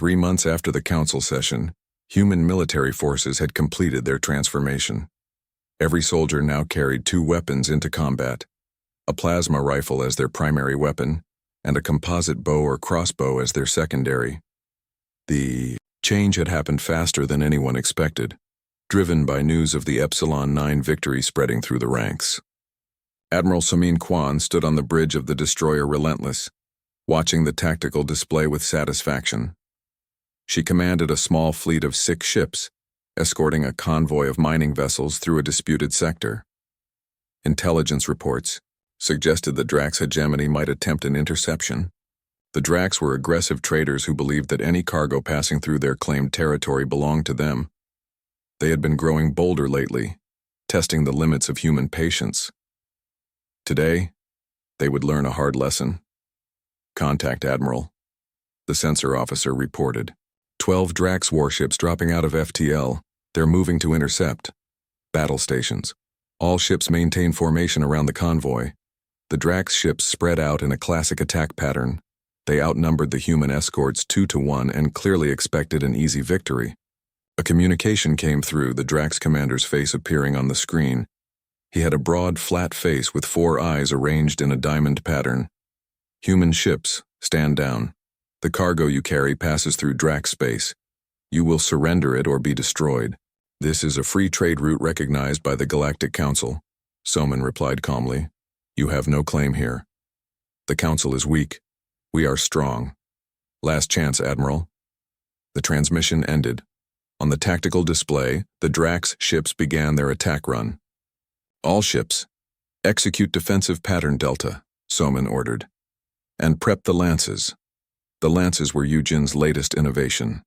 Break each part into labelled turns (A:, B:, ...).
A: 3 months after the council session, human military forces had completed their transformation. Every soldier now carried 2 weapons into combat, a plasma rifle as their primary weapon, and a composite bow or crossbow as their secondary. The change had happened faster than anyone expected, driven by news of the Epsilon 9 victory spreading through the ranks. Admiral Samin Kwan stood on the bridge of the destroyer Relentless, watching the tactical display with satisfaction. She commanded a small fleet of 6 ships, escorting a convoy of mining vessels through a disputed sector. Intelligence reports suggested the Drax hegemony might attempt an interception. The Drax were aggressive traders who believed that any cargo passing through their claimed territory belonged to them. They had been growing bolder lately, testing the limits of human patience. Today, they would learn a hard lesson. Contact Admiral, the sensor officer reported. 12 Drax warships dropping out of FTL. They're moving to intercept. Battle stations. All ships maintain formation around the convoy. The Drax ships spread out in a classic attack pattern. They outnumbered the human escorts 2-1 and clearly expected an easy victory. A communication came through, the Drax commander's face appearing on the screen. He had a broad, flat face with 4 eyes arranged in a diamond pattern. Human ships, stand down. The cargo you carry passes through Drax space. You will surrender it or be destroyed. This is a free trade route recognized by the Galactic Council. Soman replied calmly. You have no claim here. The Council is weak. We are strong. Last chance, Admiral. The transmission ended. On the tactical display, the Drax ships began their attack run. All ships, execute defensive pattern Delta, Soman ordered. And prep the lances. The lances were Eugen's latest innovation.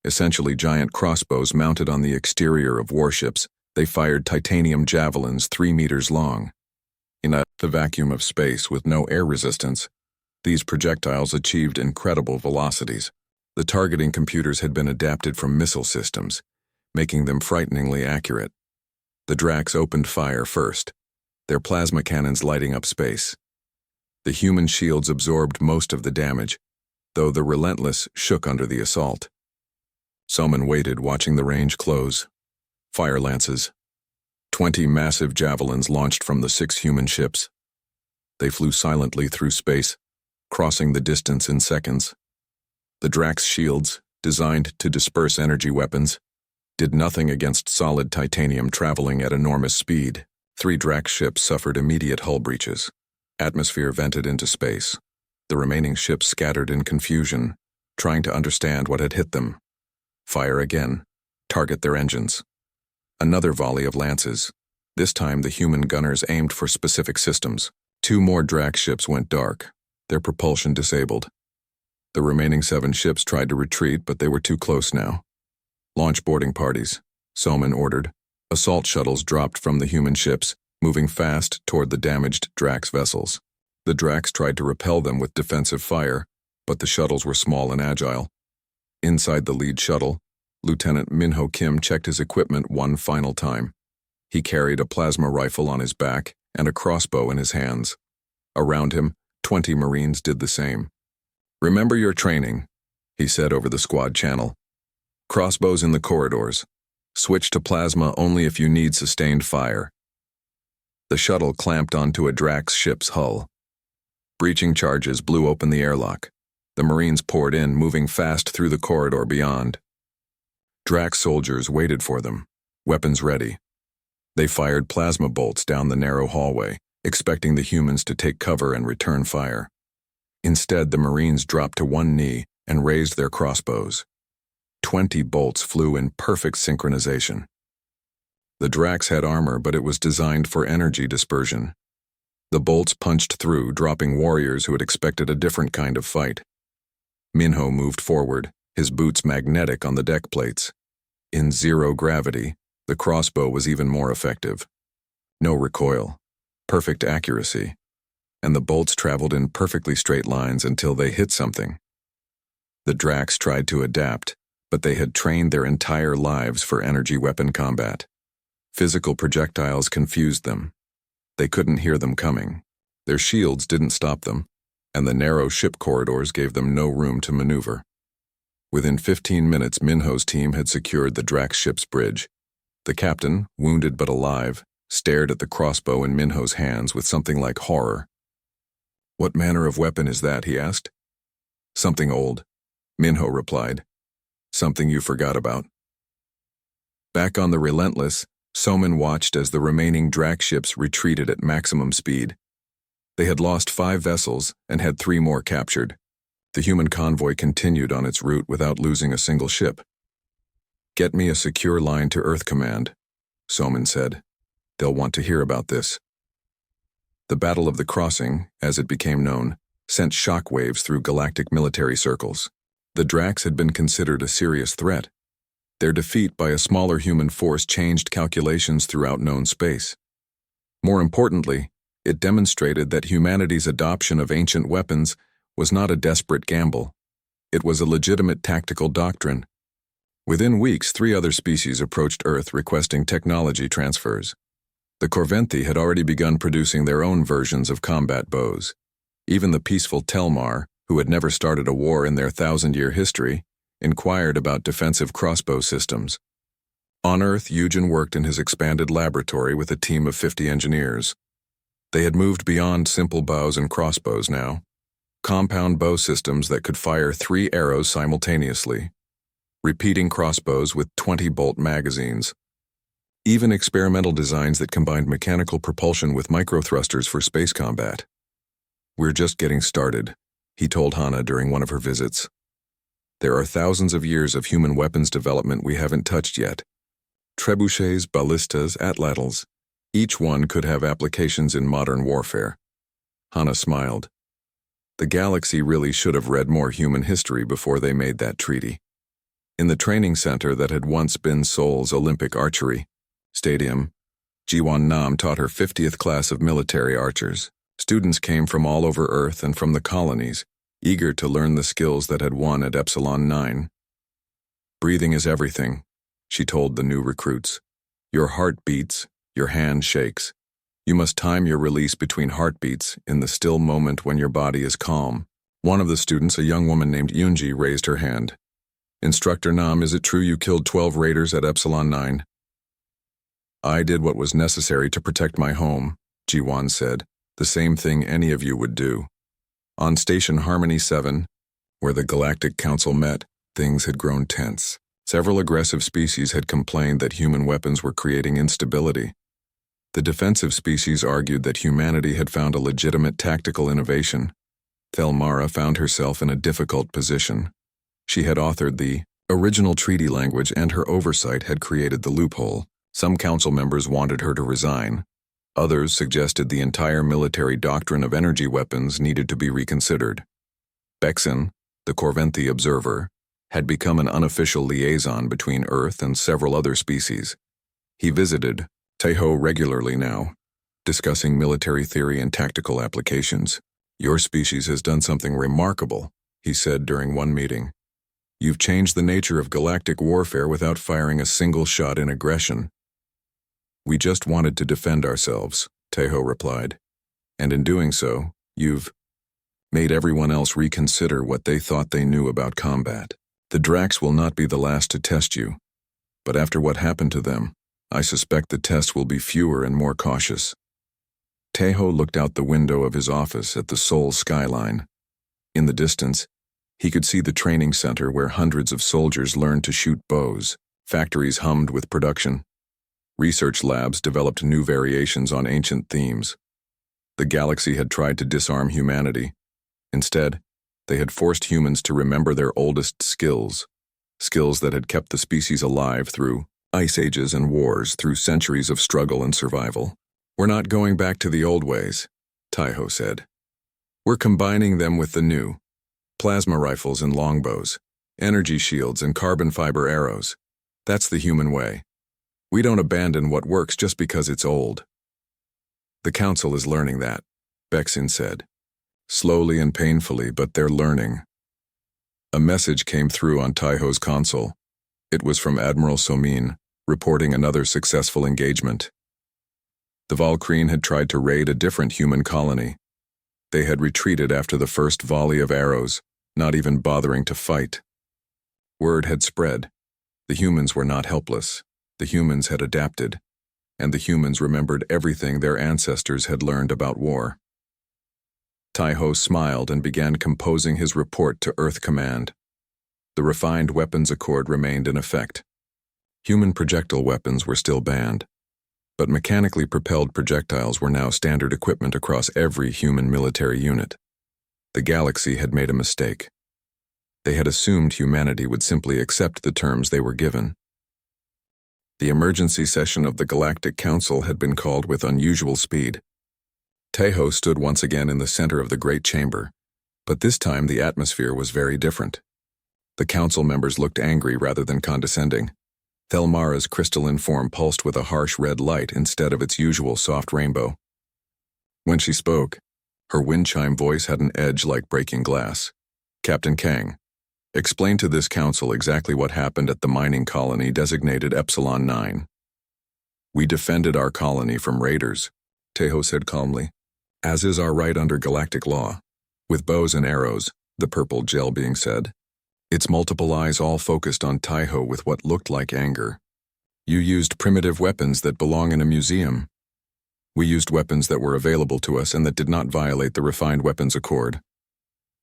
A: Essentially giant crossbows mounted on the exterior of warships, they fired titanium javelins 3 meters long. In the vacuum of space with no air resistance, these projectiles achieved incredible velocities. The targeting computers had been adapted from missile systems, making them frighteningly accurate. The Drax opened fire first, their plasma cannons lighting up space. The human shields absorbed most of the damage, though the Relentless shook under the assault. Soman waited, watching the range close. Fire lances. 20 massive javelins launched from the 6 human ships. They flew silently through space, crossing the distance in seconds. The Drax shields, designed to disperse energy weapons, did nothing against solid titanium traveling at enormous speed. 3 Drax ships suffered immediate hull breaches. Atmosphere vented into space. The remaining ships scattered in confusion, trying to understand what had hit them. Fire again. Target their engines. Another volley of lances. This time the human gunners aimed for specific systems. 2 more Drax ships went dark, their propulsion disabled. The remaining 7 ships tried to retreat, but they were too close now. Launch boarding parties, Soman ordered. Assault shuttles dropped from the human ships, moving fast toward the damaged Drax vessels. The Drax tried to repel them with defensive fire, but the shuttles were small and agile. Inside the lead shuttle, Lieutenant Minho Kim checked his equipment one final time. He carried a plasma rifle on his back and a crossbow in his hands. Around him, 20 Marines did the same. Remember your training, he said over the squad channel. Crossbows in the corridors. Switch to plasma only if you need sustained fire. The shuttle clamped onto a Drax ship's hull. Breaching charges blew open the airlock. The Marines poured in, moving fast through the corridor beyond. Drax soldiers waited for them, weapons ready. They fired plasma bolts down the narrow hallway, expecting the humans to take cover and return fire. Instead, the Marines dropped to one knee and raised their crossbows. 20 bolts flew in perfect synchronization. The Drax had armor, but it was designed for energy dispersion. The bolts punched through, dropping warriors who had expected a different kind of fight. Minho moved forward, his boots magnetic on the deck plates. In zero gravity, the crossbow was even more effective. No recoil, perfect accuracy, and the bolts traveled in perfectly straight lines until they hit something. The Drax tried to adapt, but they had trained their entire lives for energy weapon combat. Physical projectiles confused them. They couldn't hear them coming. Their shields didn't stop them, and the narrow ship corridors gave them no room to maneuver. Within 15 minutes, Minho's team had secured the Drax ship's bridge. The captain, wounded but alive, stared at the crossbow in Minho's hands with something like horror. "What manner of weapon is that?" he asked. "Something old," Minho replied. "Something you forgot about." Back on the Relentless, Soman watched as the remaining Drax ships retreated at maximum speed. They had lost 5 vessels and had 3 more captured. The human convoy continued on its route without losing a single ship. "Get me a secure line to Earth Command," Soman said. "They'll want to hear about this." The Battle of the Crossing, as it became known, sent shockwaves through galactic military circles. The Drax had been considered a serious threat. Their defeat by a smaller human force changed calculations throughout known space. More importantly, it demonstrated that humanity's adoption of ancient weapons was not a desperate gamble. It was a legitimate tactical doctrine. Within weeks, 3 other species approached Earth requesting technology transfers. The Corventhi had already begun producing their own versions of combat bows. Even the peaceful Telmar, who had never started a war in their 1,000-year history, inquired about defensive crossbow systems. On Earth, Eugen worked in his expanded laboratory with a team of 50 engineers. They had moved beyond simple bows and crossbows now. Compound bow systems that could fire 3 arrows simultaneously. Repeating crossbows with 20-bolt magazines. Even experimental designs that combined mechanical propulsion with microthrusters for space combat. "We're just getting started," he told Hana during one of her visits. "There are thousands of years of human weapons development we haven't touched yet. Trebuchets, ballistas, atlatls. Each one could have applications in modern warfare." Hana smiled. The galaxy really should have read more human history before they made that treaty. In the training center that had once been Seoul's Olympic archery stadium, Jiwon Nam taught her 50th class of military archers. Students came from all over Earth and from the colonies, eager to learn the skills that had won at Epsilon 9. "Breathing is everything," she told the new recruits. "Your heart beats, your hand shakes. You must time your release between heartbeats in the still moment when your body is calm." One of the students, a young woman named Yunji, raised her hand. "Instructor Nam, is it true you killed 12 raiders at Epsilon 9? "I did what was necessary to protect my home," Jiwon said. "The same thing any of you would do." On Station Harmony 7, where the Galactic Council met, things had grown tense. Several aggressive species had complained that human weapons were creating instability. The defensive species argued that humanity had found a legitimate tactical innovation. Thelmara found herself in a difficult position. She had authored the original treaty language, and her oversight had created the loophole. Some council members wanted her to resign. Others suggested the entire military doctrine of energy weapons needed to be reconsidered. Bexon, the Corventhi observer, had become an unofficial liaison between Earth and several other species. He visited Teho regularly now, discussing military theory and tactical applications. "Your species has done something remarkable," he said during one meeting. "You've changed the nature of galactic warfare without firing a single shot in aggression." "We just wanted to defend ourselves," Teho replied. "And in doing so, you've made everyone else reconsider what they thought they knew about combat. The Drax will not be the last to test you, but after what happened to them, I suspect the tests will be fewer and more cautious." Teho looked out the window of his office at the Seoul skyline. In the distance, he could see the training center where hundreds of soldiers learned to shoot bows. Factories hummed with production. Research labs developed new variations on ancient themes. The galaxy had tried to disarm humanity. Instead, they had forced humans to remember their oldest skills that had kept the species alive through ice ages and wars, through centuries of struggle and survival. "We're not going back to the old ways," Teho said. "We're combining them with the new. Plasma rifles and longbows, energy shields and carbon fiber arrows. That's the human way. We don't abandon what works just because it's old." "The Council is learning that," Bexin said. "Slowly and painfully, but they're learning." A message came through on Teho's console. It was from Admiral Somin, reporting another successful engagement. The Valkyrie had tried to raid a different human colony. They had retreated after the first volley of arrows, not even bothering to fight. Word had spread. The humans were not helpless. The humans had adapted. And the humans remembered everything their ancestors had learned about war. Taiho smiled and began composing his report to Earth Command. The refined weapons accord remained in effect. Human projectile weapons were still banned, but mechanically propelled projectiles were now standard equipment across every human military unit. The galaxy had made a mistake. They had assumed humanity would simply accept the terms they were given. The emergency session of the Galactic Council had been called with unusual speed. Taiho stood once again in the center of the great chamber, but this time the atmosphere was very different. The council members looked angry rather than condescending. Thelmara's crystalline form pulsed with a harsh red light instead of its usual soft rainbow. When she spoke, her wind chime voice had an edge like breaking glass. Captain Kang, explain to this council exactly what happened at the mining colony designated Epsilon 9. We defended our colony from raiders, Taiho said calmly, as is our right under galactic law. With bows and arrows, the purple gel being said. Its multiple eyes all focused on Taiho with what looked like anger. You used primitive weapons that belong in a museum. We used weapons that were available to us and that did not violate the refined weapons accord.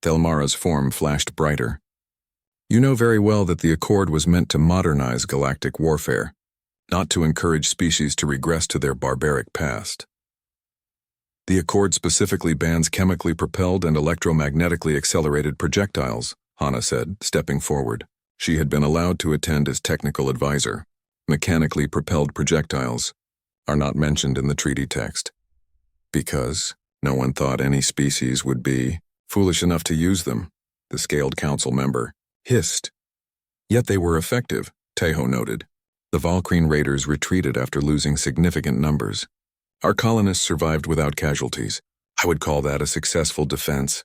A: Thelmara's form flashed brighter. You know very well that the accord was meant to modernize galactic warfare, not to encourage species to regress to their barbaric past. The accord specifically bans chemically propelled and electromagnetically accelerated projectiles, Hana said, stepping forward. She had been allowed to attend as technical advisor. Mechanically propelled projectiles are not mentioned in the treaty text, because no one thought any species would be foolish enough to use them, the scaled council member hissed. Yet they were effective, Taiho noted. The Valkyrie raiders retreated after losing significant numbers. Our colonists survived without casualties. I would call that a successful defense.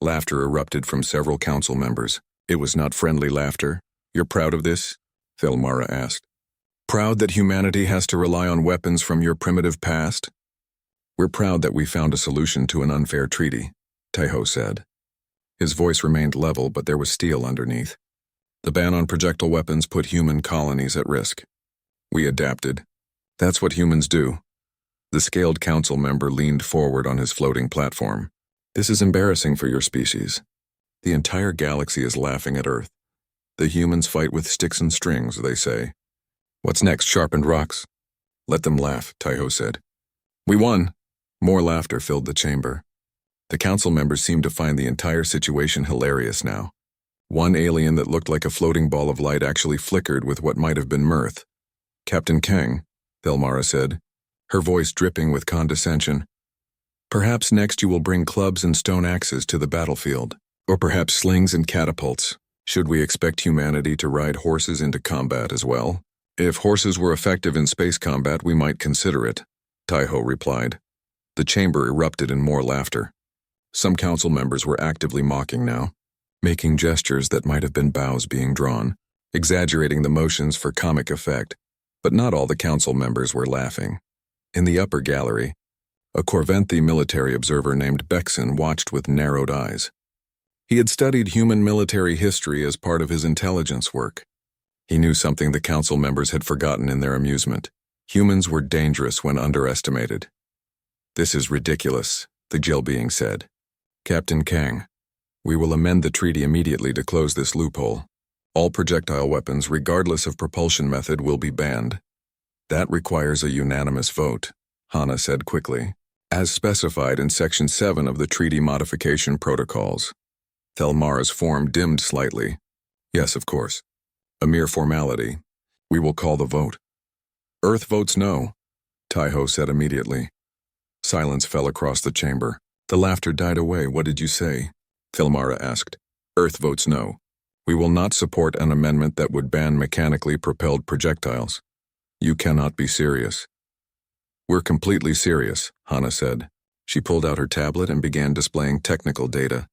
A: Laughter erupted from several council members. It was not friendly laughter. You're proud of this? Thelmara asked. Proud that humanity has to rely on weapons from your primitive past? We're proud that we found a solution to an unfair treaty, Taiho said. His voice remained level, but there was steel underneath. The ban on projectile weapons put human colonies at risk. We adapted. That's what humans do. The scaled council member leaned forward on his floating platform. This is embarrassing for your species. The entire galaxy is laughing at Earth. The humans fight with sticks and strings, they say. What's next, sharpened rocks? Let them laugh, Taiho said. We won. More laughter filled the chamber. The council members seemed to find the entire situation hilarious now. One alien that looked like a floating ball of light actually flickered with what might have been mirth. Captain Kang, Thelmara said, her voice dripping with condescension. Perhaps next you will bring clubs and stone axes to the battlefield, or perhaps slings and catapults. Should we expect humanity to ride horses into combat as well? If horses were effective in space combat, we might consider it, Taiho replied. The chamber erupted in more laughter. Some council members were actively mocking now, making gestures that might have been bows being drawn, exaggerating the motions for comic effect, but not all the council members were laughing. In the upper gallery, a Corventhi military observer named Bexon watched with narrowed eyes. He had studied human military history as part of his intelligence work. He knew something the council members had forgotten in their amusement. Humans were dangerous when underestimated. This is ridiculous, the Gel being said. Captain Kang, we will amend the treaty immediately to close this loophole. All projectile weapons, regardless of propulsion method, will be banned. That requires a unanimous vote, Hana said quickly, as specified in Section 7 of the Treaty Modification Protocols. Thelmara's form dimmed slightly. Yes, of course. A mere formality. We will call the vote. Earth votes no, Taiho said immediately. Silence fell across the chamber. The laughter died away. What did you say? Thelmara asked. Earth votes no. We will not support an amendment that would ban mechanically propelled projectiles. You cannot be serious. We're completely serious, Hana said. She pulled out her tablet and began displaying technical data.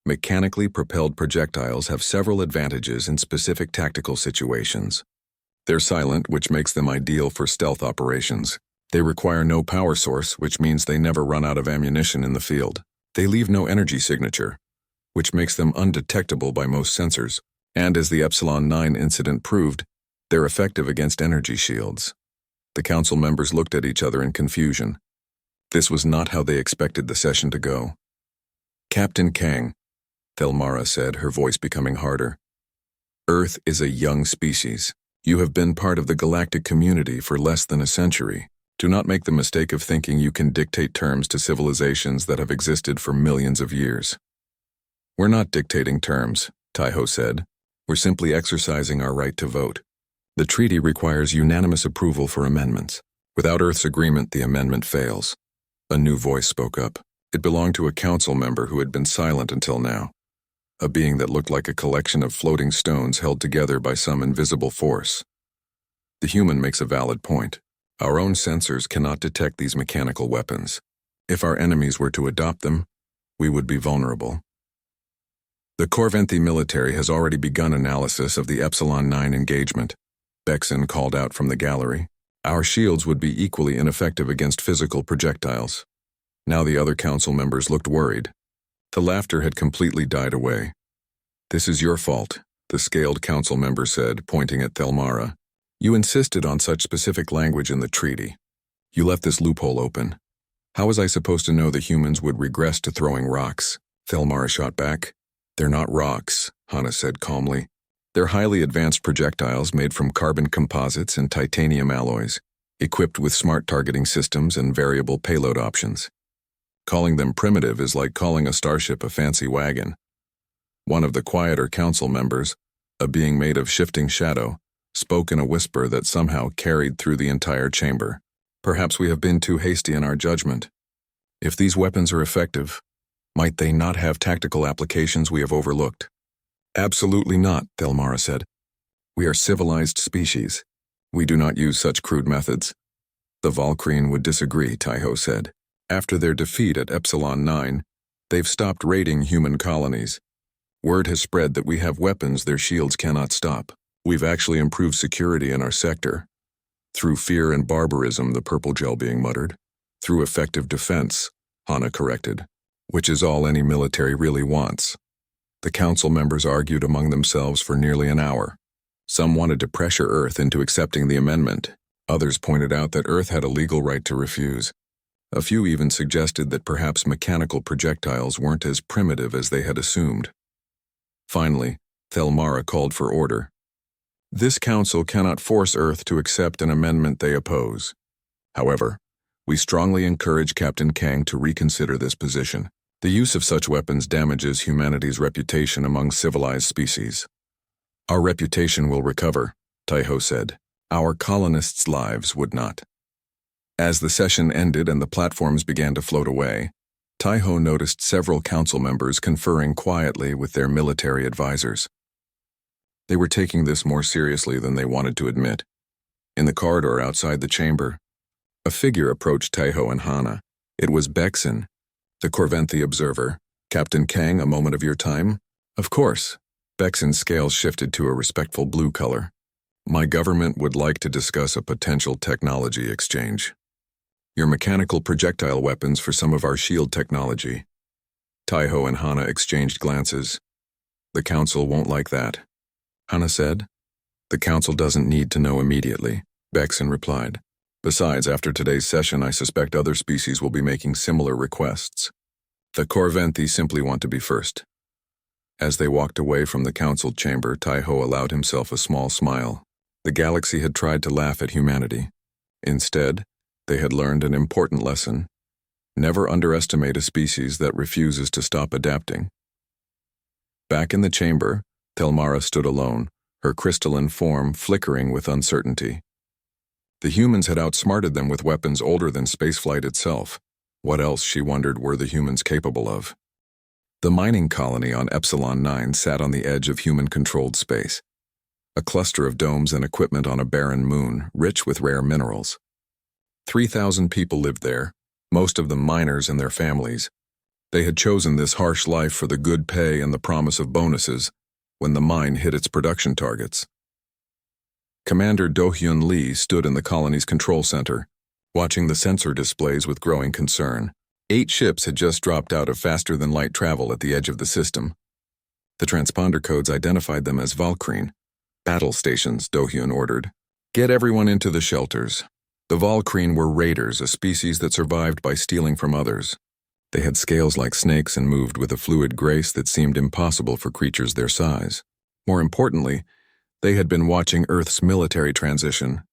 A: Mechanically propelled projectiles have several advantages in specific tactical situations. They're silent, which makes them ideal for stealth operations. They require no power source, which means they never run out of ammunition in the field. They leave no energy signature, which makes them undetectable by most sensors. And as the Epsilon 9 incident proved, they're effective against energy shields. The council members looked at each other in confusion. This was not how they expected the session to go. Captain Kang, Thelmara said, her voice becoming harder. Earth is a young species. You have been part of the galactic community for less than a century. Do not make the mistake of thinking you can dictate terms to civilizations that have existed for millions of years. We're not dictating terms, Taiho said. We're simply exercising our right to vote. The treaty requires unanimous approval for amendments. Without Earth's agreement, the amendment fails. A new voice spoke up. It belonged to a council member who had been silent until now. A being that looked like a collection of floating stones held together by some invisible force. The human makes a valid point. Our own sensors cannot detect these mechanical weapons. If our enemies were to adopt them, we would be vulnerable. The Corventhi military has already begun analysis of the Epsilon 9 engagement, Bexon called out from the gallery. Our shields would be equally ineffective against physical projectiles. Now the other council members looked worried. The laughter had completely died away. This is your fault, the scaled council member said, pointing at Thelmara. You insisted on such specific language in the treaty. You left this loophole open. How was I supposed to know the humans would regress to throwing rocks? Thelmara shot back. They're not rocks, Hana said calmly. They're highly advanced projectiles made from carbon composites and titanium alloys, equipped with smart targeting systems and variable payload options. Calling them primitive is like calling a starship a fancy wagon. One of the quieter council members, a being made of shifting shadow, spoke in a whisper that somehow carried through the entire chamber. Perhaps we have been too hasty in our judgment. If these weapons are effective, might they not have tactical applications we have overlooked? Absolutely not, Thelmara said. We are civilized species. We do not use such crude methods. The Valkyrian would disagree, Taiho said. After their defeat at Epsilon 9, they've stopped raiding human colonies. Word has spread that we have weapons their shields cannot stop. We've actually improved security in our sector. Through fear and barbarism, the purple gel being muttered. Through effective defense, Hana corrected, which is all any military really wants. The council members argued among themselves for nearly an hour. Some wanted to pressure Earth into accepting the amendment. Others pointed out that Earth had a legal right to refuse. A few even suggested that perhaps mechanical projectiles weren't as primitive as they had assumed. Finally, Thelmara called for order. This council cannot force Earth to accept an amendment they oppose. However, we strongly encourage Captain Kang to reconsider this position. The use of such weapons damages humanity's reputation among civilized species. Our reputation will recover, Taiho said. Our colonists' lives would not. As the session ended and the platforms began to float away, Taiho noticed several council members conferring quietly with their military advisors. They were taking this more seriously than they wanted to admit. In the corridor outside the chamber, a figure approached Taiho and Hana. It was Bexon, the Corventhi observer. Captain Kang, a moment of your time? Of course. Bexon's scales shifted to a respectful blue color. My government would like to discuss a potential technology exchange. Your mechanical projectile weapons for some of our shield technology. Taiho and Hana exchanged glances. The council won't like that. Hana said. The council doesn't need to know immediately, Bexon replied. Besides, after today's session, I suspect other species will be making similar requests. The Corventhi simply want to be first. As they walked away from the council chamber, Taiho allowed himself a small smile. The galaxy had tried to laugh at humanity. Instead, they had learned an important lesson. Never underestimate a species that refuses to stop adapting. Back in the chamber, Thelmara stood alone, her crystalline form flickering with uncertainty. The humans had outsmarted them with weapons older than spaceflight itself. What else, she wondered, were the humans capable of? The mining colony on Epsilon 9 sat on the edge of human-controlled space. A cluster of domes and equipment on a barren moon, rich with rare minerals. 3,000 people lived there, most of them miners and their families. They had chosen this harsh life for the good pay and the promise of bonuses when the mine hit its production targets. Commander Do-Hyun Lee stood in the colony's control center, watching the sensor displays with growing concern. 8 ships had just dropped out of faster-than-light travel at the edge of the system. The transponder codes identified them as Valkyrie. Battle stations, Do-hyun ordered. Get everyone into the shelters. The Valkyrie were raiders, a species that survived by stealing from others. They had scales like snakes and moved with a fluid grace that seemed impossible for creatures their size. More importantly, they had been watching Earth's military transition.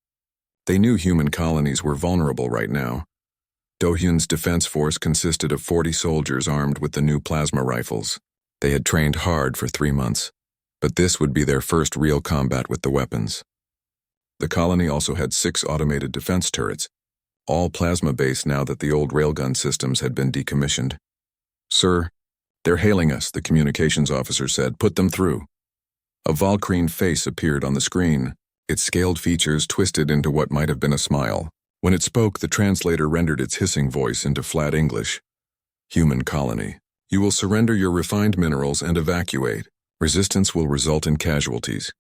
A: They knew human colonies were vulnerable right now. Do-hyun's defense force consisted of 40 soldiers armed with the new plasma rifles. They had trained hard for 3 months, but this would be their first real combat with the weapons. The colony also had 6 automated defense turrets, all plasma-based now that the old railgun systems had been decommissioned. "Sir, they're hailing us," the communications officer said. "Put them through." A Valkyrie face appeared on the screen, its scaled features twisted into what might have been a smile. When it spoke, the translator rendered its hissing voice into flat English. "Human colony. You will surrender your refined minerals and evacuate. Resistance will result in casualties.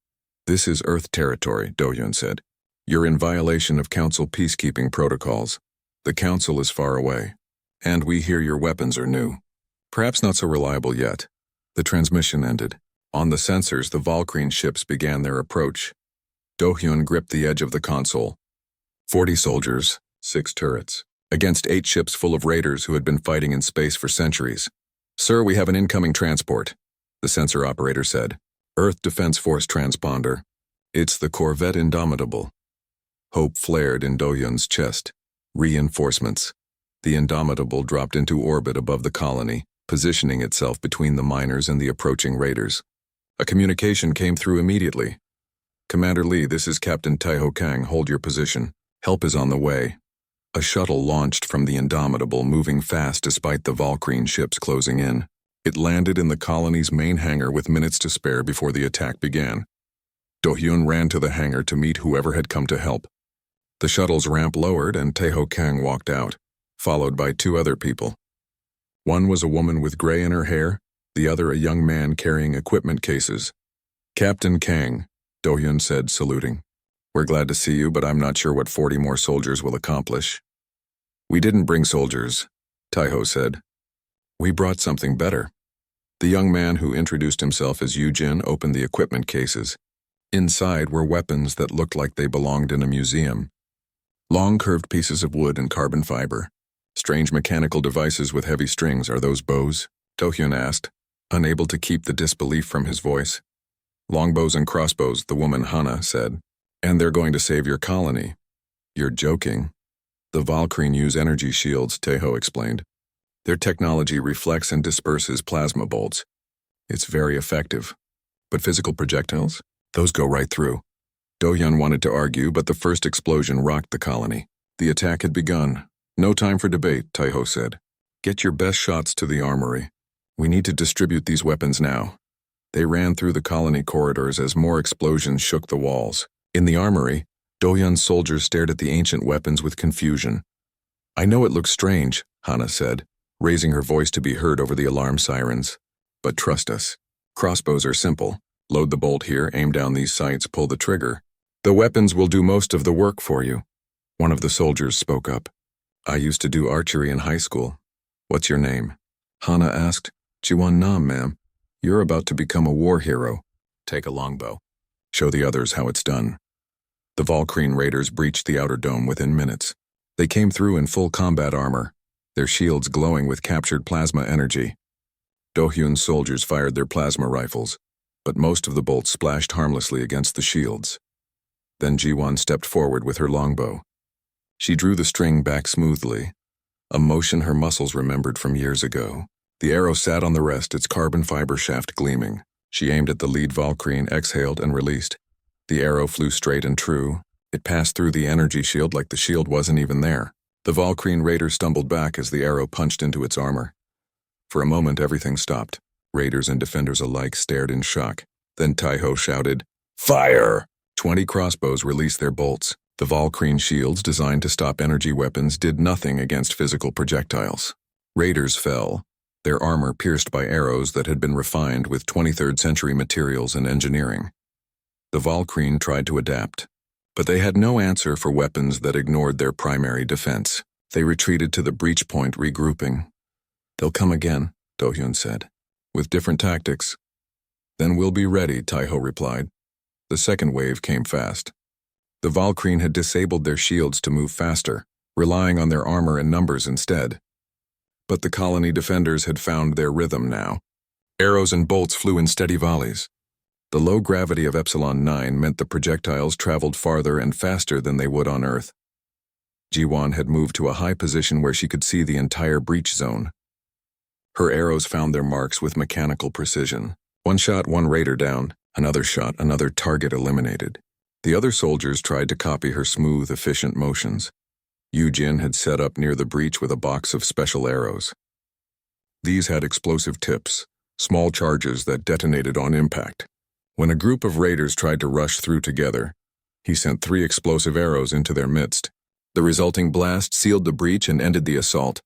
A: This is Earth territory," Do-hyun said. "You're in violation of Council peacekeeping protocols. The Council is far away. And we hear your weapons are new. Perhaps not so reliable yet." The transmission ended. On the sensors, the Valkyrie ships began their approach. Do-hyun gripped the edge of the console. 40 soldiers, 6 turrets, against 8 ships full of raiders who had been fighting in space for centuries. "Sir, we have an incoming transport," the sensor operator said. "Earth Defense Force transponder. It's the Corvette Indomitable." Hope flared in Do-hyun's chest. Reinforcements. The Indomitable dropped into orbit above the colony, positioning itself between the miners and the approaching raiders. A communication came through immediately. "Commander Lee, this is Captain Taiho Kang. Hold your position. Help is on the way." A shuttle launched from the Indomitable, moving fast despite the Valkyrie ships closing in. It landed in the colony's main hangar with minutes to spare before the attack began. Do-hyun ran to the hangar to meet whoever had come to help. The shuttle's ramp lowered and Taiho Kang walked out, followed by 2 other people. One was a woman with gray in her hair, the other a young man carrying equipment cases. "Captain Kang," Do-hyun said, saluting. "We're glad to see you, but I'm not sure what 40 more soldiers will accomplish." "We didn't bring soldiers," Taiho said. "We brought something better." The young man who introduced himself as Yu-jin opened the equipment cases. Inside were weapons that looked like they belonged in a museum. Long curved pieces of wood and carbon fiber. Strange mechanical devices with heavy strings. "Are those bows?" Do-hyun asked, unable to keep the disbelief from his voice. "Longbows and Crossbows," the woman Hana said. "And they're going to save your colony." "You're joking." "The Valkyrie use energy shields," Taiho explained. "Their technology reflects and disperses plasma bolts. It's very effective. But physical projectiles? Those go right through." Do-hyun wanted to argue, but the first explosion rocked the colony. The attack had begun. "No time for debate," Taiho said. "Get your best shots to the armory. We need to distribute these weapons now." They ran through the colony corridors as more explosions shook the walls. In the armory, Do-hyun's soldiers stared at the ancient weapons with confusion. "I know it looks strange," Hana said, raising her voice to be heard over the alarm sirens. "But trust us. Crossbows are simple. Load the bolt here, aim down these sights, pull the trigger. The weapons will do most of the work for you." One of the soldiers spoke up. "I used to do archery in high school." "What's your name?" Hana asked. "Jiwon Nam, ma'am. You're about to become a war hero. Take a longbow. Show the others how it's done." The Valkyrie raiders breached the outer dome within minutes. They came through in full combat armor, their shields glowing with captured plasma energy. Do-hyun's soldiers fired their plasma rifles, but most of the bolts splashed harmlessly against the shields. Then Jiwon stepped forward with her longbow. She drew the string back smoothly, a motion her muscles remembered from years ago. The arrow sat on the rest, its carbon fiber shaft gleaming. She aimed at the lead Valkyrie, exhaled, and released. The arrow flew straight and true. It passed through the energy shield like the shield wasn't even there. The Valkyrie raider stumbled back as the arrow punched into its armor. For a moment, everything stopped. Raiders and defenders alike stared in shock. Then Taiho shouted, "Fire!" 20 crossbows released their bolts. The Valkyrie shields, designed to stop energy weapons, did nothing against physical projectiles. Raiders fell, their armor pierced by arrows that had been refined with 23rd century materials and engineering. The Valkyrie tried to adapt, but they had no answer for weapons that ignored their primary defense. They retreated to the breach point, regrouping. "They'll come again," Do-hyun said, "with different tactics." Then we'll be ready, Taiho replied. The second wave came fast. The Valkyrie had disabled their shields to move faster, relying on their armor and numbers instead. But the colony defenders had found their rhythm now. Arrows and bolts flew in steady volleys. The low gravity of Epsilon 9 meant the projectiles traveled farther and faster than they would on Earth. Jiwan had moved to a high position where she could see the entire breach zone. Her arrows found their marks with mechanical precision. One shot, one raider down. Another shot, another target eliminated. The other soldiers tried to copy her smooth, efficient motions. Yu-Jin had set up near the breach with a box of special arrows. These had explosive tips, small charges that detonated on impact. When a group of raiders tried to rush through together, he sent 3 explosive arrows into their midst. The resulting blast sealed the breach and ended the assault.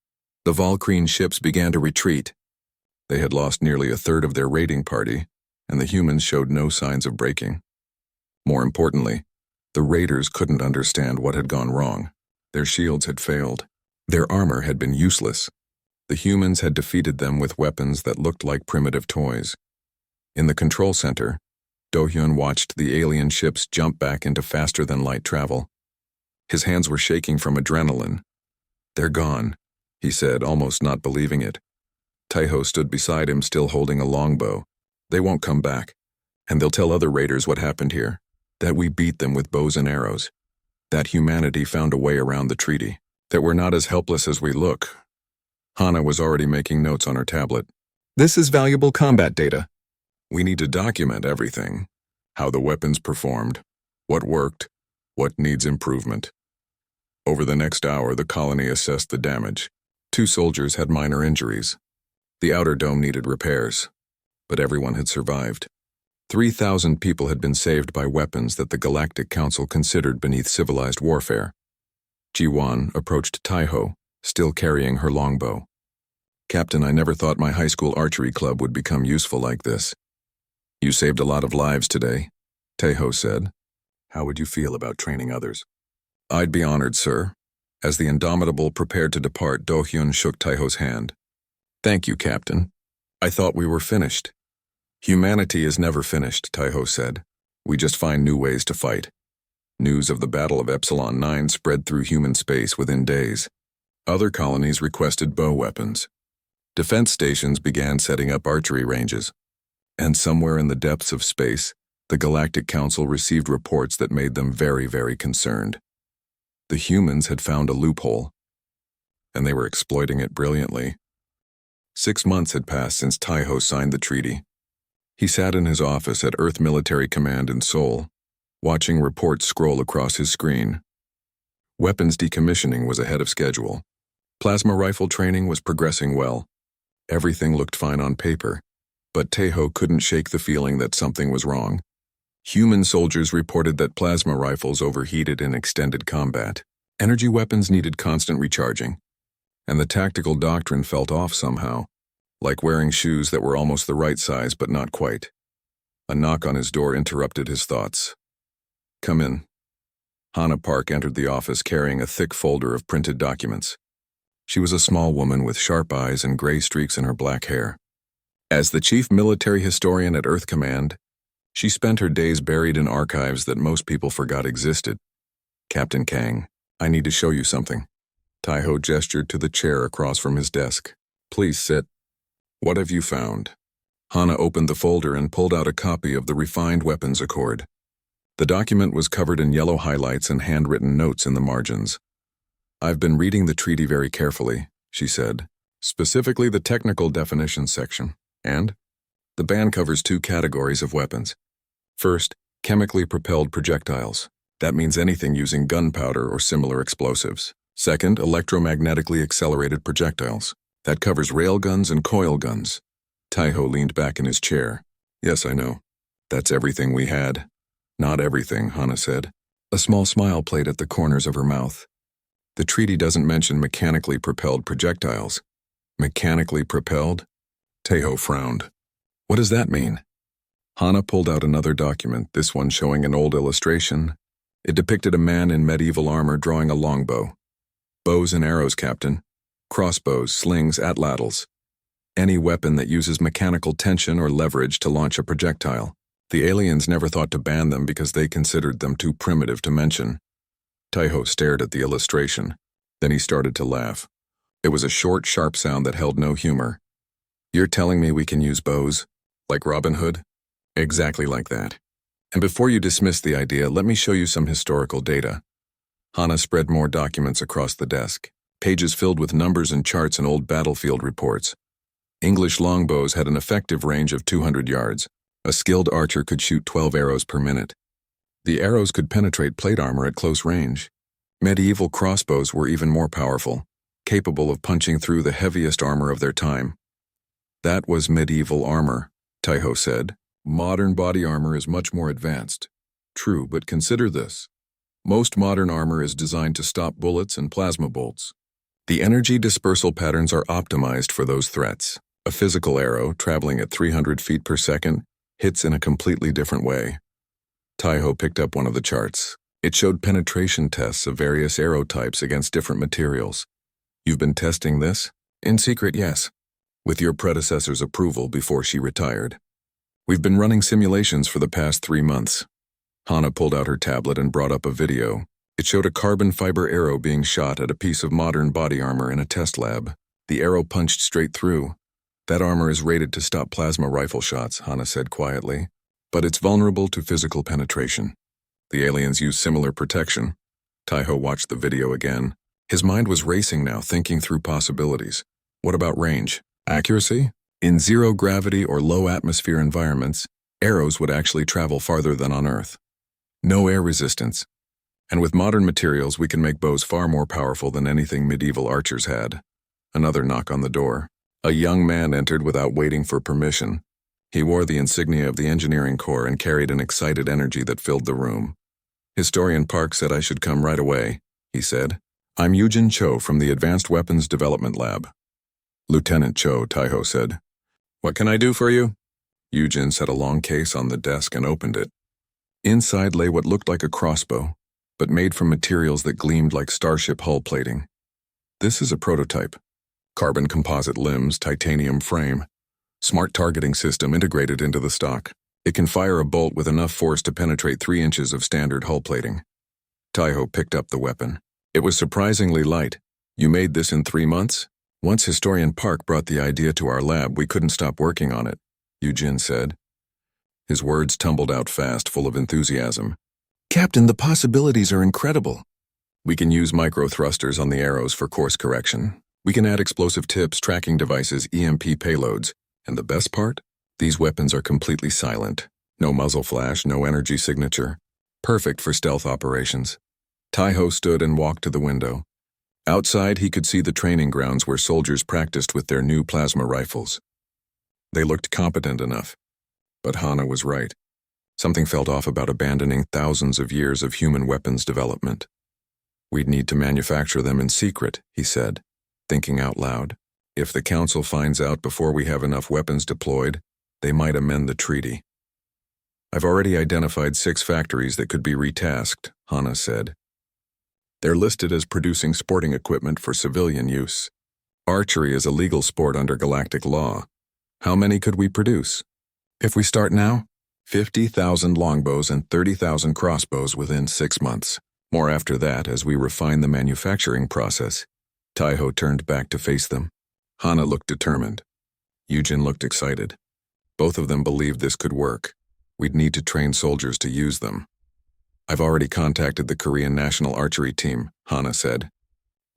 A: The Valkyrie ships began to retreat. They had lost nearly a third of their raiding party, and the humans showed no signs of breaking. More importantly, the raiders couldn't understand what had gone wrong. Their shields had failed. Their armor had been useless. The humans had defeated them with weapons that looked like primitive toys. In the control center, Do-hyun watched the alien ships jump back into faster-than-light travel. His hands were shaking from adrenaline. "They're gone," he said, almost not believing it. Taiho stood beside him, still holding a longbow. "They won't come back, and they'll tell other raiders what happened here, that we beat them with bows and arrows, that humanity found a way around the treaty, that we're not as helpless as we look." Hana was already making notes on her tablet. "This is valuable combat data. We need to document everything, how the weapons performed, what worked, what needs improvement." Over the next hour, the colony assessed the damage. 2 soldiers had minor injuries. The outer dome needed repairs, but everyone had survived. 3,000 people had been saved by weapons that the Galactic Council considered beneath civilized warfare. Jiwan approached Taiho, still carrying her longbow. "Captain, I never thought my high school archery club would become useful like this." "You saved a lot of lives today," Taiho said. "How would you feel about training others?" "I'd be honored, sir." As the Indomitable prepared to depart, Do-hyun shook Taiho's hand. "Thank you, Captain. I thought we were finished." "Humanity is never finished," Taiho said. "We just find new ways to fight." News of the Battle of Epsilon 9 spread through human space within days. Other colonies requested bow weapons. Defense stations began setting up archery ranges. And somewhere in the depths of space, the Galactic Council received reports that made them very, very concerned. The humans had found a loophole, and they were exploiting it brilliantly. 6 months had passed since Taiho signed the treaty. He sat in his office at Earth Military Command in Seoul, watching reports scroll across his screen. Weapons decommissioning was ahead of schedule. Plasma rifle training was progressing well. Everything looked fine on paper, but Taiho couldn't shake the feeling that something was wrong. Human soldiers reported that plasma rifles overheated in extended combat. Energy weapons needed constant recharging, and the tactical doctrine felt off somehow, like wearing shoes that were almost the right size but not quite. A knock on his door interrupted his thoughts. "Come in." Hana Park entered the office carrying a thick folder of printed documents. She was a small woman with sharp eyes and gray streaks in her black hair. As the chief military historian at Earth Command, she spent her days buried in archives that most people forgot existed. "Captain Kang, I need to show you something." Taiho gestured to the chair across from his desk. "Please sit." "What have you found?" Hana opened the folder and pulled out a copy of the Refined Weapons Accord. The document was covered in yellow highlights and handwritten notes in the margins. "I've been reading the treaty very carefully," she said, "specifically the technical definitions section. And the ban covers 2 categories of weapons. First, chemically propelled projectiles. That means anything using gunpowder or similar explosives. Second, electromagnetically accelerated projectiles. That covers railguns and coil guns." Taiho leaned back in his chair. "Yes, I know. That's everything we had." "Not everything," Hana said. A small smile played at the corners of her mouth. "The treaty doesn't mention mechanically propelled projectiles." "Mechanically propelled?" Taiho frowned. "What does that mean?" Hana pulled out another document, this one showing an old illustration. It depicted a man in medieval armor drawing a longbow. "Bows and arrows, Captain. Crossbows, slings, atlatls. Any weapon that uses mechanical tension or leverage to launch a projectile. The aliens never thought to ban them because they considered them too primitive to mention. Taiho stared at the illustration. Then he started to laugh. It was a short, sharp sound that held no humor. You're telling me we can use bows? Like Robin Hood? Exactly like that. And before you dismiss the idea, let me show you some historical data. Hana spread more documents across the desk, pages filled with numbers and charts and old battlefield reports. English longbows had an effective range of 200 yards. A skilled archer could shoot 12 arrows per minute. The arrows could penetrate plate armor at close range. Medieval crossbows were even more powerful, capable of punching through the heaviest armor of their time. That was medieval armor, Taiho said. Modern body armor is much more advanced. True, but consider this. Most modern armor is designed to stop bullets and plasma bolts. The energy dispersal patterns are optimized for those threats. A physical arrow, traveling at 300 feet per second, hits in a completely different way. Taiho picked up one of the charts. It showed penetration tests of various arrow types against different materials. You've been testing this? In secret, yes. With your predecessor's approval before she retired. We've been running simulations for the past 3 months. Hana pulled out her tablet and brought up a video. It showed a carbon fiber arrow being shot at a piece of modern body armor in a test lab. The arrow punched straight through. That armor is rated to stop plasma rifle shots, Hana said quietly. But it's vulnerable to physical penetration. The aliens use similar protection. Taiho watched the video again. His mind was racing now, thinking through possibilities. What about range? Accuracy? In zero-gravity or low-atmosphere environments, arrows would actually travel farther than on Earth. No air resistance. And with modern materials, we can make bows far more powerful than anything medieval archers had. Another knock on the door. A young man entered without waiting for permission. He wore the insignia of the engineering corps and carried an excited energy that filled the room. Historian Park said I should come right away, he said. I'm Yujin Cho from the Advanced Weapons Development Lab. Lieutenant Cho, Taiho said. What can I do for you? Yujin set a long case on the desk and opened it. Inside lay what looked like a crossbow, but made from materials that gleamed like starship hull plating. This is a prototype. Carbon composite limbs, titanium frame. Smart targeting system integrated into the stock. It can fire a bolt with enough force to penetrate 3 inches of standard hull plating. Taiho picked up the weapon. It was surprisingly light. You made this in 3 months? Once Historian Park brought the idea to our lab, we couldn't stop working on it, Yujin said. His words tumbled out fast, full of enthusiasm. Captain, the possibilities are incredible. We can use micro-thrusters on the arrows for course correction. We can add explosive tips, tracking devices, EMP payloads. And the best part? These weapons are completely silent. No muzzle flash, no energy signature. Perfect for stealth operations. Taiho stood and walked to the window. Outside, he could see the training grounds where soldiers practiced with their new plasma rifles. They looked competent enough. But Hana was right. Something felt off about abandoning thousands of years of human weapons development. We'd need to manufacture them in secret, he said, thinking out loud. If the Council finds out before we have enough weapons deployed, they might amend the treaty. I've already identified 6 factories that could be retasked, Hana said. They're listed as producing sporting equipment for civilian use. Archery is a legal sport under galactic law. How many could we produce? If we start now, 50,000 longbows and 30,000 crossbows within 6 months. More after that as we refine the manufacturing process. Taiho turned back to face them. Hana looked determined. Yujin looked excited. Both of them believed this could work. We'd need to train soldiers to use them. I've already contacted the Korean National Archery Team, Hana said.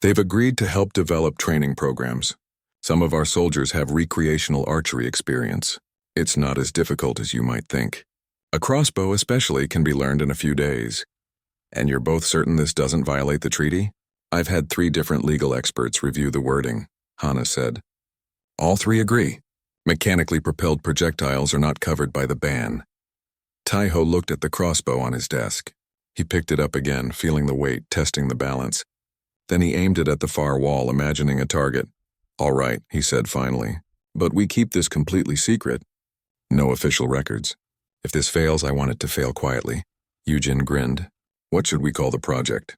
A: They've agreed to help develop training programs. Some of our soldiers have recreational archery experience. It's not as difficult as you might think. A crossbow especially can be learned in a few days. And you're both certain this doesn't violate the treaty? I've had 3 different legal experts review the wording, Hana said. All 3 agree. Mechanically propelled projectiles are not covered by the ban. Taiho looked at the crossbow on his desk. He picked it up again, feeling the weight, testing the balance. Then he aimed it at the far wall, imagining a target. All right, he said finally. But we keep this completely secret. No official records. If this fails, I want it to fail quietly. Yujin grinned. What should we call the project?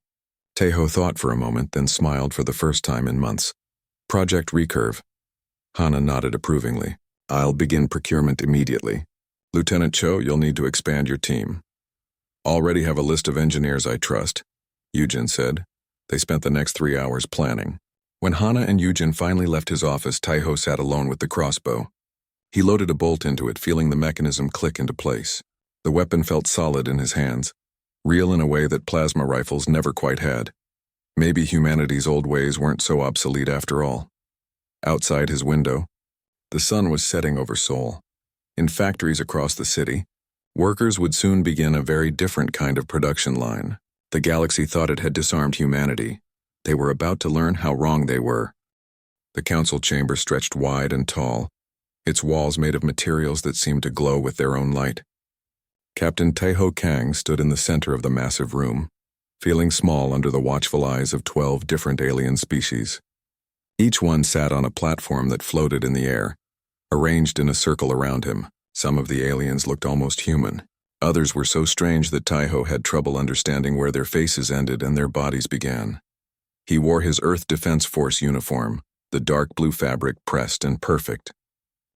A: Taiho thought for a moment, then smiled for the first time in months. Project Recurve. Hana nodded approvingly. I'll begin procurement immediately. Lieutenant Cho, you'll need to expand your team. Already have a list of engineers I trust, Yujin said. They spent the next 3 hours planning. When Hana and Yujin finally left his office, Taiho sat alone with the crossbow. He loaded a bolt into it, feeling the mechanism click into place. The weapon felt solid in his hands, real in a way that plasma rifles never quite had. Maybe humanity's old ways weren't so obsolete after all. Outside his window, the sun was setting over Seoul. In factories across the city, workers would soon begin a very different kind of production line. The galaxy thought it had disarmed humanity. They were about to learn how wrong they were. The council chamber stretched wide and tall, its walls made of materials that seemed to glow with their own light. Captain Taeho Kang stood in the center of the massive room, feeling small under the watchful eyes of 12 different alien species. Each one sat on a platform that floated in the air, arranged in a circle around him. Some of the aliens looked almost human. Others were so strange that Taiho had trouble understanding where their faces ended and their bodies began. He wore his Earth Defense Force uniform, the dark blue fabric pressed and perfect.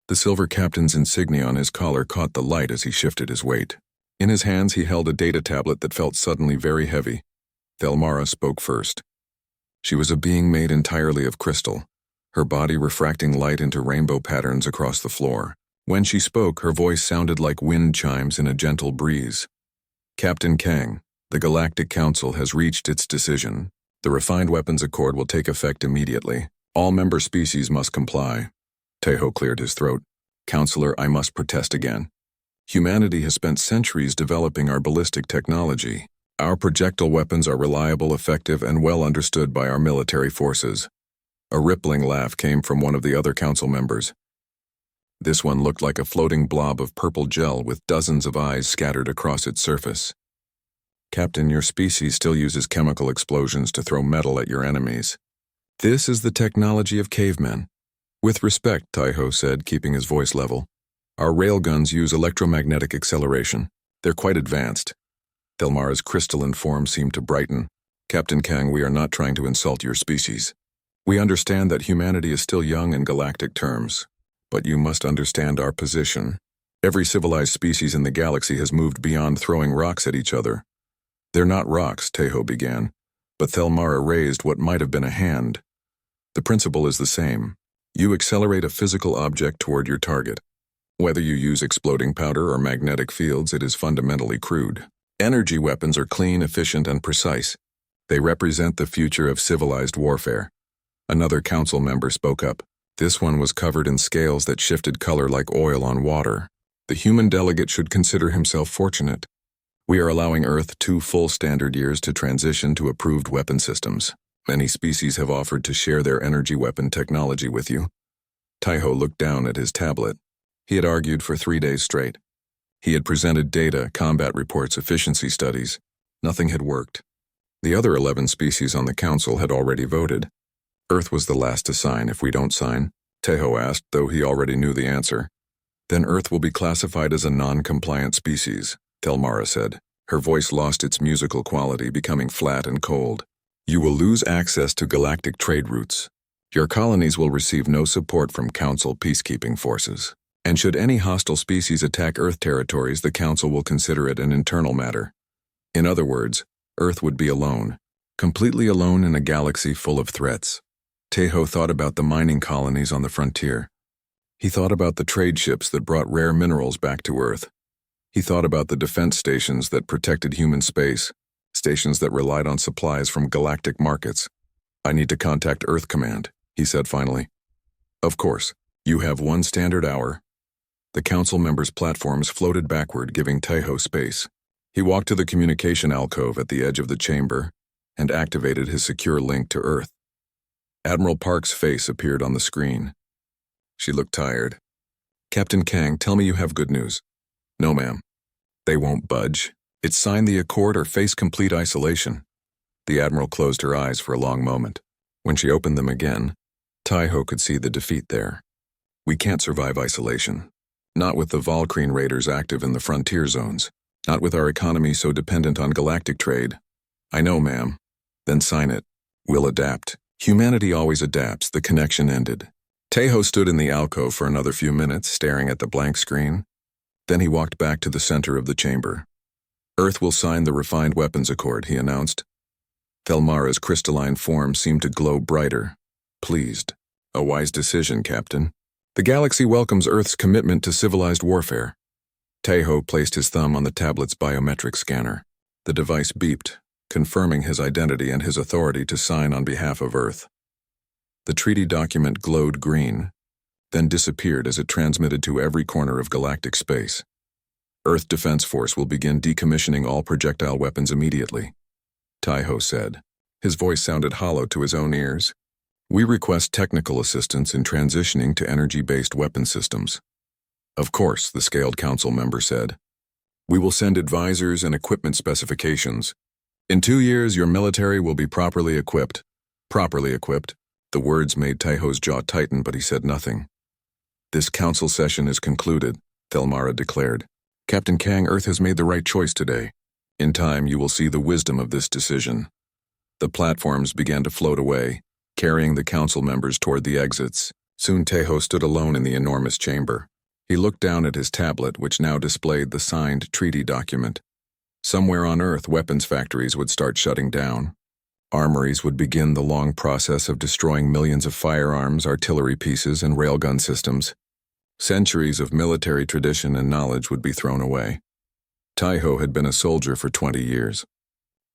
A: The silver captain's insignia on his collar caught the light as he shifted his weight. In his hands he held a data tablet that felt suddenly very heavy. Thelmara spoke first. She was a being made entirely of crystal, her body refracting light into rainbow patterns across the floor. When she spoke, her voice sounded like wind chimes in a gentle breeze. Captain Kang, the Galactic Council has reached its decision. The Refined Weapons Accord will take effect immediately. All member species must comply. Taeho cleared his throat. Counselor, I must protest again. Humanity has spent centuries developing our ballistic technology. Our projectile weapons are reliable, effective, and well understood by our military forces. A rippling laugh came from one of the other council members. This one looked like a floating blob of purple gel with dozens of eyes scattered across its surface. Captain, your species still uses chemical explosions to throw metal at your enemies. This is the technology of cavemen. With respect, Taiho said, keeping his voice level. Our railguns use electromagnetic acceleration. They're quite advanced. Thelmara's crystalline form seemed to brighten. Captain Kang, we are not trying to insult your species. We understand that humanity is still young in galactic terms, but you must understand our position. Every civilized species in the galaxy has moved beyond throwing rocks at each other. They're not rocks, Taeho began, but Thelmara raised what might have been a hand. The principle is the same. You accelerate a physical object toward your target. Whether you use exploding powder or magnetic fields, it is fundamentally crude. Energy weapons are clean, efficient, and precise. They represent the future of civilized warfare. Another council member spoke up. This one was covered in scales that shifted color like oil on water. The human delegate should consider himself fortunate. We are allowing Earth 2 full standard years to transition to approved weapon systems. Many species have offered to share their energy weapon technology with you. Taiho looked down at his tablet. He had argued for 3 days straight. He had presented data, combat reports, efficiency studies. Nothing had worked. The other 11 species on the council had already voted. Earth was the last to sign. If we don't sign, Taeho asked, though he already knew the answer. Then Earth will be classified as a non-compliant species, Thelmara said. Her voice lost its musical quality, becoming flat and cold. You will lose access to galactic trade routes. Your colonies will receive no support from Council peacekeeping forces. And should any hostile species attack Earth territories, the Council will consider it an internal matter. In other words, Earth would be alone, completely alone in a galaxy full of threats. Taeho thought about the mining colonies on the frontier. He thought about the trade ships that brought rare minerals back to Earth. He thought about the defense stations that protected human space, stations that relied on supplies from galactic markets. I need to contact Earth Command, he said finally. Of course, you have 1 standard hour. The council members' platforms floated backward, giving Taeho space. He walked to the communication alcove at the edge of the chamber and activated his secure link to Earth. Admiral Park's face appeared on the screen. She looked tired. Captain Kang, tell me you have good news. No, ma'am. They won't budge. It's sign the accord or face complete isolation. The Admiral closed her eyes for a long moment. When she opened them again, Taiho could see the defeat there. We can't survive isolation. Not with the Valkyrie raiders active in the frontier zones. Not with our economy so dependent on galactic trade. I know, ma'am. Then sign it. We'll adapt. Humanity always adapts, the connection ended. Tejo stood in the alcove for another few minutes, staring at the blank screen. Then he walked back to the center of the chamber. Earth will sign the refined weapons accord, he announced. Thelmara's crystalline form seemed to glow brighter, pleased. A wise decision, Captain. The galaxy welcomes Earth's commitment to civilized warfare. Tejo placed his thumb on the tablet's biometric scanner. The device beeped, confirming his identity and his authority to sign on behalf of Earth. The treaty document glowed green, then disappeared as it transmitted to every corner of galactic space. Earth Defense Force will begin decommissioning all projectile weapons immediately, Tejo said. His voice sounded hollow to his own ears. We request technical assistance in transitioning to energy-based weapon systems. Of course, the Scaled Council member said. We will send advisors and equipment specifications. In 2 years, your military will be properly equipped. Properly equipped. The words made Tejo's jaw tighten, but he said nothing. This council session is concluded, Thelmara declared. Captain Kang, Earth has made the right choice today. In time, you will see the wisdom of this decision. The platforms began to float away, carrying the council members toward the exits. Soon Tejo stood alone in the enormous chamber. He looked down at his tablet, which now displayed the signed treaty document. Somewhere on Earth, weapons factories would start shutting down. Armories would begin the long process of destroying millions of firearms, artillery pieces, and railgun systems. Centuries of military tradition and knowledge would be thrown away. Tejo had been a soldier for 20 years.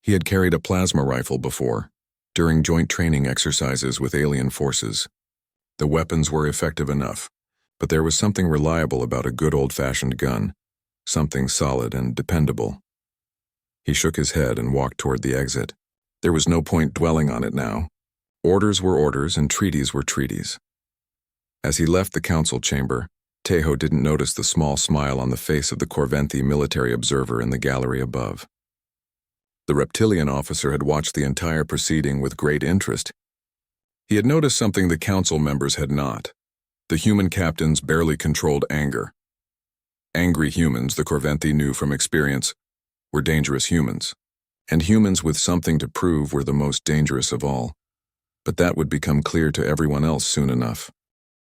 A: He had carried a plasma rifle before, during joint training exercises with alien forces. The weapons were effective enough, but there was something reliable about a good old-fashioned gun, something solid and dependable. He shook his head and walked toward the exit. There was no point dwelling on it now. Orders were orders and treaties were treaties. As he left the council chamber, Tejo didn't notice the small smile on the face of the Corventhi military observer in the gallery above. The reptilian officer had watched the entire proceeding with great interest. He had noticed something the council members had not. The human captains barely controlled anger. Angry humans, the Corventhi knew from experience, were dangerous humans. And humans with something to prove were the most dangerous of all. But that would become clear to everyone else soon enough.